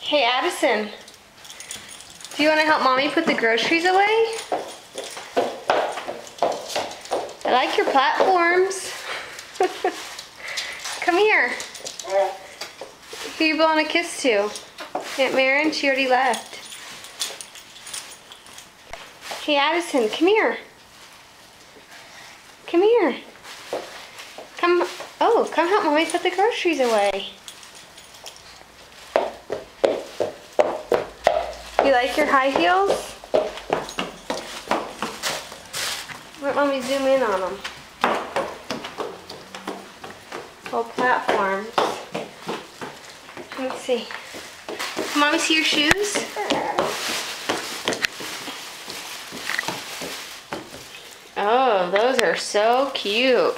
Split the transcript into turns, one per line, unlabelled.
Hey Addison, do you want to help Mommy put the groceries away? I like your platforms. Come here. Who you blowing a kiss to? Aunt Marin? She already left. Hey Addison, come here. Come here. Come help Mommy put the groceries away. You like your high heels? Let Mommy zoom in on them. Whole platforms. Let me see. Can Mommy see your shoes? Oh, those are so cute.